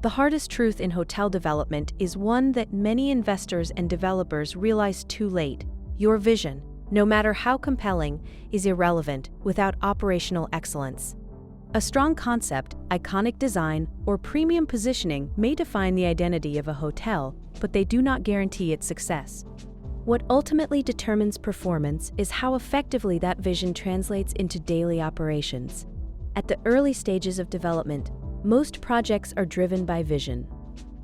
The hardest truth in hotel development is one that many investors and developers realize too late. Your vision, no matter how compelling, is irrelevant without operational excellence. A strong concept, iconic design, or premium positioning may define the identity of a hotel, but they do not guarantee its success. What ultimately determines performance is how effectively that vision translates into daily operations. At the early stages of development, most projects are driven by vision.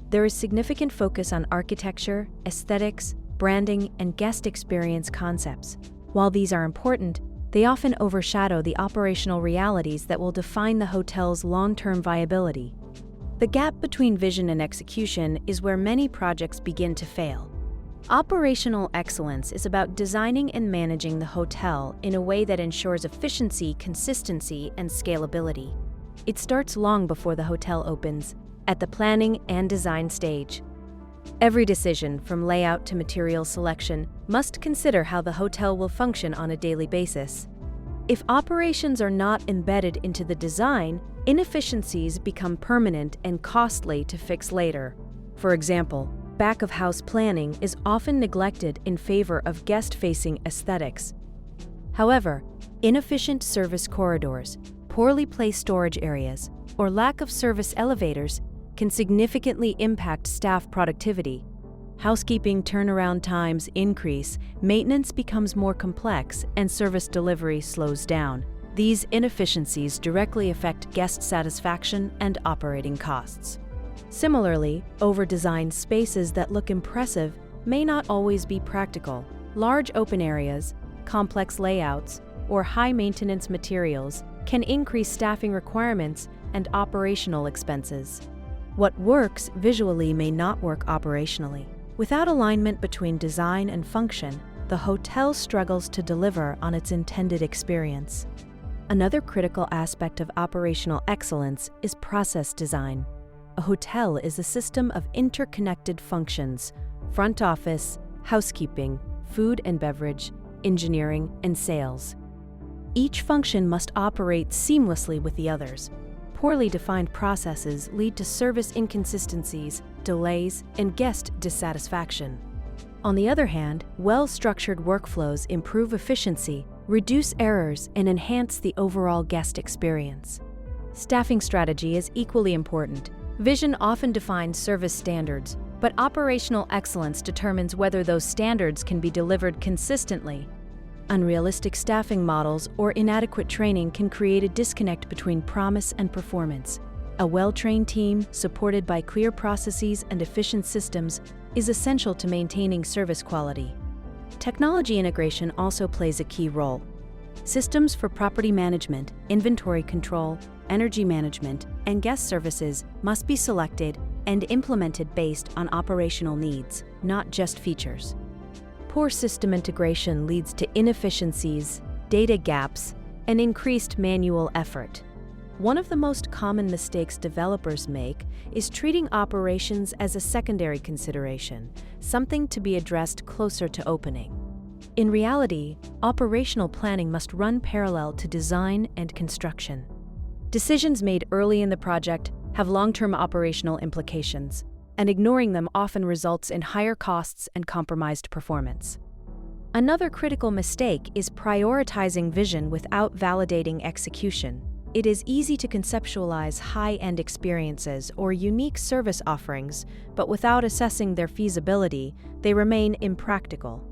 There is significant focus on architecture, aesthetics, branding, and guest experience concepts. While these are important, they often overshadow the operational realities that will define the hotel's long-term viability. The gap between vision and execution is where many projects begin to fail. Operational excellence is about designing and managing the hotel in a way that ensures efficiency, consistency, and scalability. It starts long before the hotel opens, at the planning and design stage. Every decision, from layout to material selection, must consider how the hotel will function on a daily basis. If operations are not embedded into the design, inefficiencies become permanent and costly to fix later. For example, back-of-house planning is often neglected in favor of guest-facing aesthetics. However, inefficient service corridors, poorly placed storage areas, or lack of service elevators can significantly impact staff productivity. Housekeeping turnaround times increase, maintenance becomes more complex, and service delivery slows down. These inefficiencies directly affect guest satisfaction and operating costs. Similarly, over-designed spaces that look impressive may not always be practical. Large open areas, complex layouts, or high-maintenance materials can increase staffing requirements and operational expenses. What works visually may not work operationally. Without alignment between design and function, the hotel struggles to deliver on its intended experience. Another critical aspect of operational excellence is process design. A hotel is a system of interconnected functions: front office, housekeeping, food and beverage, engineering, and sales. Each function must operate seamlessly with the others. Poorly defined processes lead to service inconsistencies, delays, and guest dissatisfaction. On the other hand, well-structured workflows improve efficiency, reduce errors, and enhance the overall guest experience. Staffing strategy is equally important. Vision often defines service standards, but operational excellence determines whether those standards can be delivered consistently. Unrealistic staffing models or inadequate training can create a disconnect between promise and performance. A well-trained team, supported by clear processes and efficient systems, is essential to maintaining service quality. Technology integration also plays a key role. Systems for property management, inventory control, energy management, and guest services must be selected and implemented based on operational needs, not just features. Poor system integration leads to inefficiencies, data gaps, and increased manual effort. One of the most common mistakes developers make is treating operations as a secondary consideration, something to be addressed closer to opening. In reality, operational planning must run parallel to design and construction. Decisions made early in the project have long-term operational implications, and ignoring them often results in higher costs and compromised performance. Another critical mistake is prioritizing vision without validating execution. It is easy to conceptualize high-end experiences or unique service offerings, but without assessing their feasibility, they remain impractical.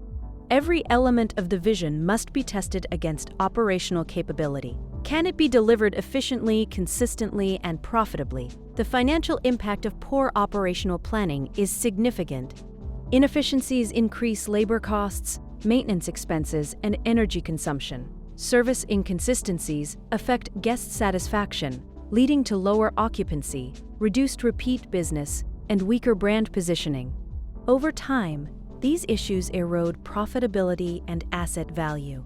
Every element of the vision must be tested against operational capability. Can it be delivered efficiently, consistently, and profitably? The financial impact of poor operational planning is significant. Inefficiencies increase labor costs, maintenance expenses, and energy consumption. Service inconsistencies affect guest satisfaction, leading to lower occupancy, reduced repeat business, and weaker brand positioning. Over time, these issues erode profitability and asset value.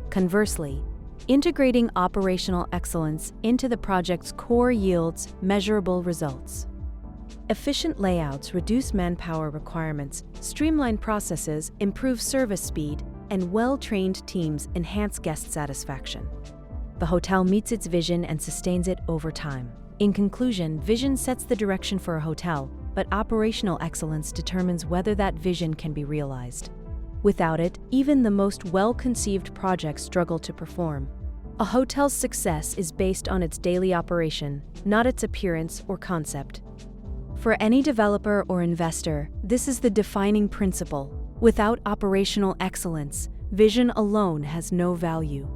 Conversely, integrating operational excellence into the project's core yields measurable results. Efficient layouts reduce manpower requirements, streamline processes, improve service speed, and well-trained teams enhance guest satisfaction. The hotel meets its vision and sustains it over time. In conclusion, vision sets the direction for a hotel, but operational excellence determines whether that vision can be realized. Without it, even the most well-conceived projects struggle to perform. A hotel's success is based on its daily operation, not its appearance or concept. For any developer or investor, this is the defining principle. Without operational excellence, vision alone has no value.